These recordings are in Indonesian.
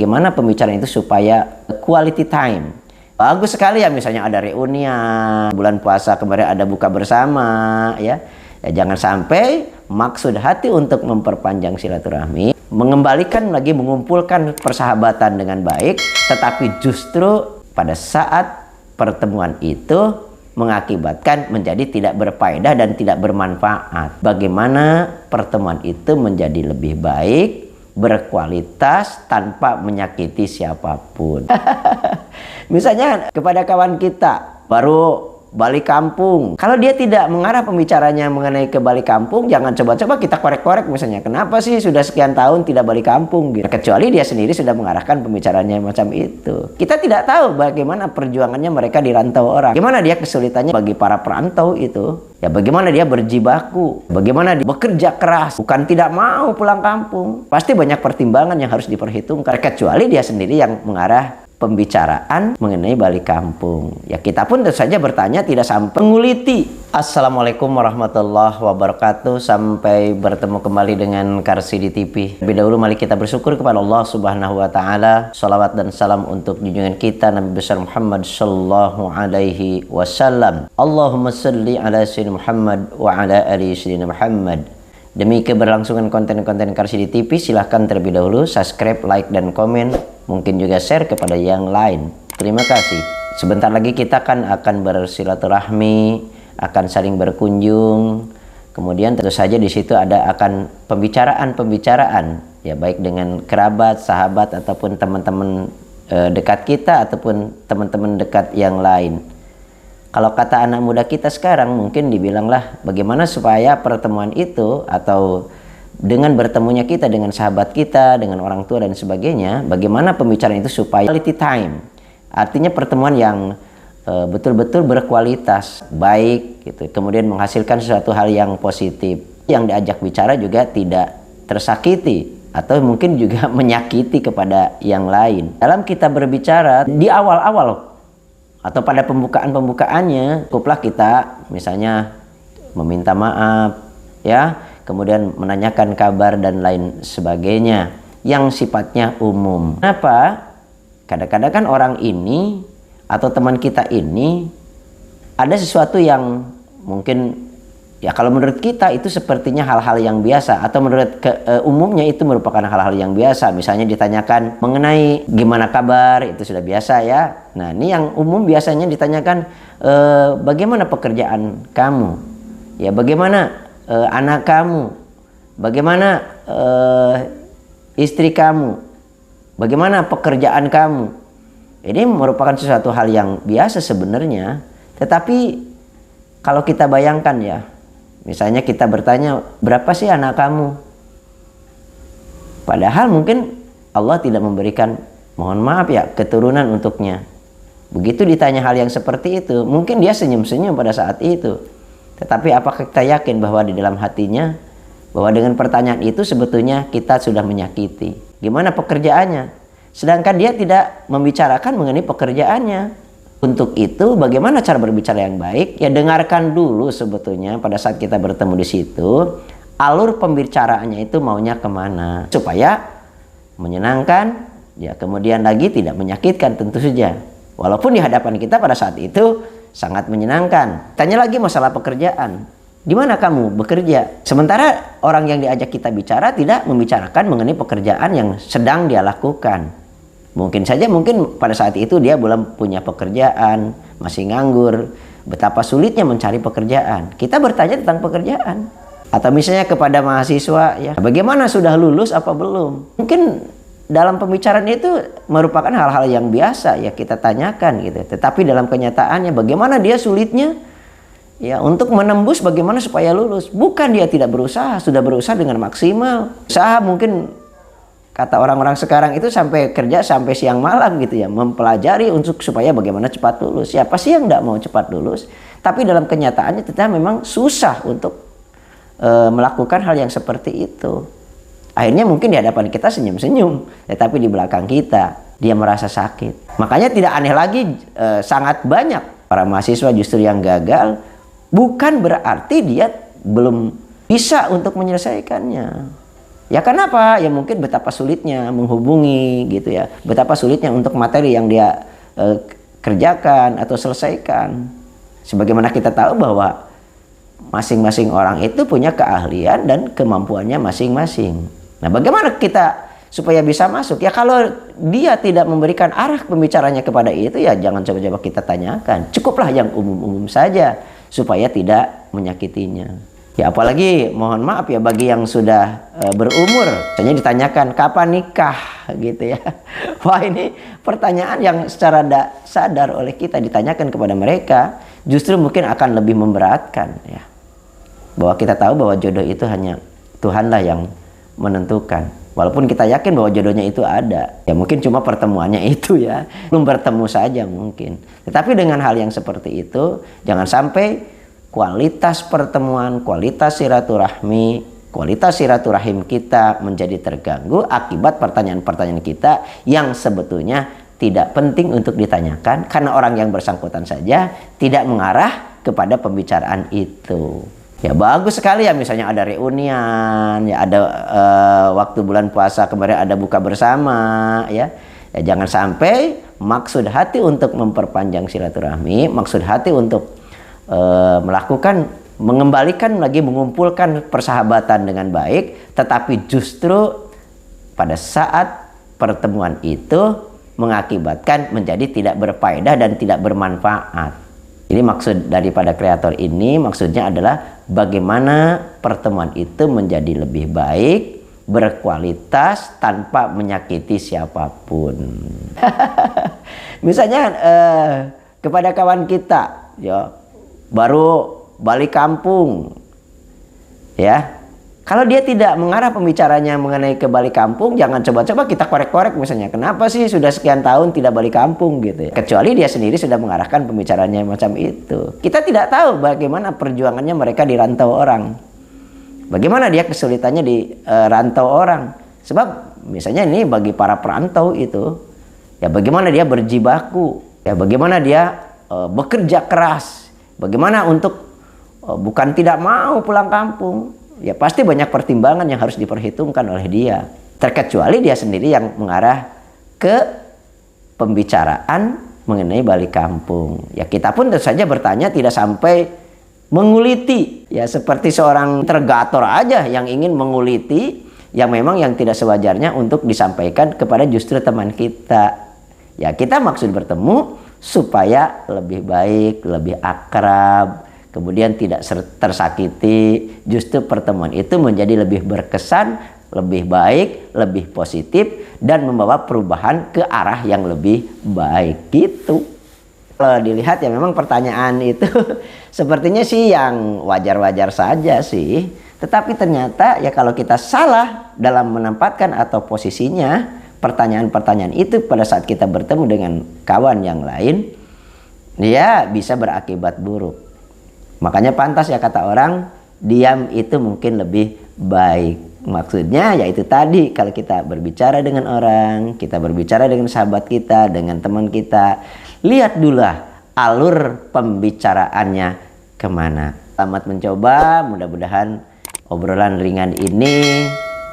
bagaimana pembicaraan itu supaya quality time. Bagus sekali ya, misalnya ada reunian, bulan puasa kemarin ada buka bersama ya. Jangan sampai maksud hati untuk memperpanjang silaturahmi, mengembalikan lagi, mengumpulkan persahabatan dengan baik, tetapi justru pada saat pertemuan itu mengakibatkan menjadi tidak berfaedah dan tidak bermanfaat. Bagaimana pertemuan itu menjadi lebih baik, berkualitas, tanpa menyakiti siapapun. Misalnya kepada kawan kita baru balik kampung, kalau dia tidak mengarah pembicaranya mengenai ke balik kampung, jangan coba-coba kita korek-korek misalnya, kenapa sih sudah sekian tahun tidak balik kampung gitu. Kecuali dia sendiri sudah mengarahkan pembicaranya macam itu. Kita tidak tahu bagaimana perjuangannya mereka di rantau orang, bagaimana dia kesulitannya bagi para perantau itu ya, bagaimana dia berjibaku, bagaimana dia bekerja keras, bukan tidak mau pulang kampung. Pasti banyak pertimbangan yang harus diperhitungkan, kecuali dia sendiri yang mengarah pembicaraan mengenai balik kampung. Ya kita pun tentu saja bertanya, tidak sampai menguliti. Assalamualaikum warahmatullahi wabarakatuh. Sampai bertemu kembali dengan Karsidi TV. Lebih dahulu mari kita bersyukur kepada Allah Subhanahu wa taala. Shalawat dan salam untuk junjungan kita Nabi besar Muhammad sallallahu alaihi wasallam. Allahumma shalli ala sayyidina Muhammad wa ala ali sayyidina Muhammad. Demi keberlangsungan konten-konten Karsidi TV, silahkan terlebih dahulu subscribe, like, dan komen. Mungkin juga share kepada yang lain. Terima kasih. Sebentar lagi kita akan bersilaturahmi, akan saling berkunjung. Kemudian tentu saja di situ akan pembicaraan ya, baik dengan kerabat, sahabat, ataupun teman-teman dekat kita, ataupun teman-teman dekat yang lain. Kalau kata anak muda kita sekarang, mungkin dibilanglah bagaimana supaya pertemuan itu, atau dengan bertemunya kita dengan sahabat kita, dengan orang tua dan sebagainya, bagaimana pembicaraan itu supaya quality time. Artinya pertemuan yang betul-betul berkualitas, baik gitu. Kemudian menghasilkan sesuatu hal yang positif. Yang diajak bicara juga tidak tersakiti atau mungkin juga menyakiti kepada yang lain. Dalam kita berbicara di awal-awal atau pada pembukaannya, cukuplah kita misalnya meminta maaf ya, kemudian menanyakan kabar dan lain sebagainya yang sifatnya umum. Kenapa? Kadang-kadang kan orang ini atau teman kita ini ada sesuatu yang mungkin ya kalau menurut kita itu sepertinya hal-hal yang biasa, atau menurut umumnya itu merupakan hal-hal yang biasa. Misalnya ditanyakan mengenai gimana kabar, itu sudah biasa ya. Nah ini yang umum biasanya ditanyakan, bagaimana pekerjaan kamu, ya bagaimana anak kamu, bagaimana istri kamu, bagaimana pekerjaan kamu. Ini merupakan sesuatu hal yang biasa sebenarnya. Tetapi kalau kita bayangkan ya, misalnya kita bertanya, berapa sih anak kamu? Padahal mungkin Allah tidak memberikan, mohon maaf ya, keturunan untuknya. Begitu ditanya hal yang seperti itu, mungkin dia senyum-senyum pada saat itu. Tetapi apakah kita yakin bahwa di dalam hatinya, bahwa dengan pertanyaan itu sebetulnya kita sudah menyakiti? Gimana pekerjaannya? Sedangkan dia tidak membicarakan mengenai pekerjaannya. Untuk itu bagaimana cara berbicara yang baik? Ya dengarkan dulu sebetulnya pada saat kita bertemu di situ, alur pembicaraannya itu maunya kemana, supaya menyenangkan, ya kemudian lagi tidak menyakitkan tentu saja. Walaupun di hadapan kita pada saat itu sangat menyenangkan. Tanya lagi masalah pekerjaan. Di mana kamu bekerja? Sementara orang yang diajak kita bicara tidak membicarakan mengenai pekerjaan yang sedang dia lakukan. Mungkin saja pada saat itu dia belum punya pekerjaan, masih nganggur, betapa sulitnya mencari pekerjaan. Kita bertanya tentang pekerjaan. Atau misalnya kepada mahasiswa, ya bagaimana, sudah lulus apa belum? Mungkin dalam pembicaraan itu merupakan hal-hal yang biasa ya kita tanyakan gitu. Tetapi dalam kenyataannya bagaimana dia sulitnya ya untuk menembus bagaimana supaya lulus. Bukan dia tidak berusaha, sudah berusaha dengan maksimal. Usaha mungkin kata orang-orang sekarang itu sampai kerja sampai siang malam gitu ya, mempelajari untuk supaya bagaimana cepat lulus. Siapa sih yang tidak mau cepat lulus? Tapi dalam kenyataannya kita memang susah untuk melakukan hal yang seperti itu. Akhirnya mungkin di hadapan kita senyum-senyum, tetapi di belakang kita dia merasa sakit. Makanya tidak aneh lagi, sangat banyak para mahasiswa justru yang gagal, bukan berarti dia belum bisa untuk menyelesaikannya. Ya kenapa? Ya mungkin betapa sulitnya menghubungi gitu ya. Betapa sulitnya untuk materi yang dia kerjakan atau selesaikan. Sebagaimana kita tahu bahwa masing-masing orang itu punya keahlian dan kemampuannya masing-masing. Nah, bagaimana kita supaya bisa masuk? Ya kalau dia tidak memberikan arah pembicaranya kepada itu, ya jangan coba-coba kita tanyakan. Cukuplah yang umum-umum saja supaya tidak menyakitinya. Ya apalagi mohon maaf ya bagi yang sudah berumur, misalnya ditanyakan kapan nikah gitu ya. Wah, ini pertanyaan yang secara sadar oleh kita ditanyakan kepada mereka justru mungkin akan lebih memberatkan ya. Bahwa kita tahu bahwa jodoh itu hanya Tuhanlah yang menentukan. Walaupun kita yakin bahwa jodohnya itu ada, ya mungkin cuma pertemuannya itu ya, belum bertemu saja mungkin. Tetapi dengan hal yang seperti itu, jangan sampai kualitas pertemuan, kualitas silaturahmi, kualitas silaturahim kita menjadi terganggu akibat pertanyaan-pertanyaan kita yang sebetulnya tidak penting untuk ditanyakan karena orang yang bersangkutan saja tidak mengarah kepada pembicaraan itu. Ya bagus sekali ya misalnya ada reunian, ya ada waktu bulan puasa kemarin ada buka bersama ya. Ya jangan sampai maksud hati untuk memperpanjang silaturahmi, maksud hati untuk mengembalikan lagi, mengumpulkan persahabatan dengan baik, tetapi justru pada saat pertemuan itu mengakibatkan menjadi tidak berfaedah dan tidak bermanfaat. Jadi maksud daripada kreator ini maksudnya adalah bagaimana pertemuan itu menjadi lebih baik, berkualitas tanpa menyakiti siapapun. Misalnya kepada kawan kita ya baru balik kampung ya, kalau dia tidak mengarah pembicaranya mengenai ke balik kampung, jangan coba-coba kita korek-korek misalnya kenapa sih sudah sekian tahun tidak balik kampung gitu ya. Kecuali dia sendiri sudah mengarahkan pembicaranya macam itu. Kita tidak tahu bagaimana perjuangannya mereka di rantau orang, bagaimana dia kesulitannya di rantau orang. Sebab misalnya ini bagi para perantau itu ya bagaimana dia berjibaku, ya bagaimana dia bekerja keras, bagaimana untuk bukan tidak mau pulang kampung. Ya pasti banyak pertimbangan yang harus diperhitungkan oleh dia. Terkecuali dia sendiri yang mengarah ke pembicaraan mengenai balik kampung. Ya kita pun tentu saja bertanya tidak sampai menguliti. Ya seperti seorang interrogator aja yang ingin menguliti yang memang yang tidak sewajarnya untuk disampaikan kepada justru teman kita. Ya kita maksud bertemu supaya lebih baik, lebih akrab, kemudian tidak tersakiti. Justru pertemuan itu menjadi lebih berkesan, lebih baik, lebih positif, dan membawa perubahan ke arah yang lebih baik gitu. Kalau dilihat ya memang pertanyaan itu sepertinya sih yang wajar-wajar saja sih. Tetapi ternyata ya kalau kita salah dalam menempatkan atau posisinya pertanyaan-pertanyaan itu pada saat kita bertemu dengan kawan yang lain, ya bisa berakibat buruk. Makanya pantas ya kata orang, diam itu mungkin lebih baik. Maksudnya yaitu tadi, kalau kita berbicara dengan orang, kita berbicara dengan sahabat kita, dengan teman kita, lihat dulu alur pembicaraannya kemana. Selamat mencoba, mudah-mudahan obrolan ringan ini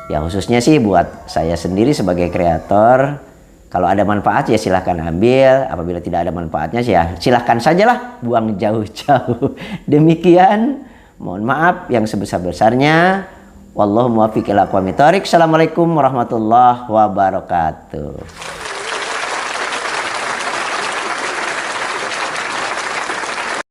ya khususnya sih buat saya sendiri sebagai kreator, kalau ada manfaat ya silahkan ambil, apabila tidak ada manfaatnya ya silahkan sajalah buang jauh-jauh. Demikian, mohon maaf yang sebesar-besarnya. Wallahu muwaffiq ila aqwamit thoriq. Assalamualaikum warahmatullahi wabarakatuh.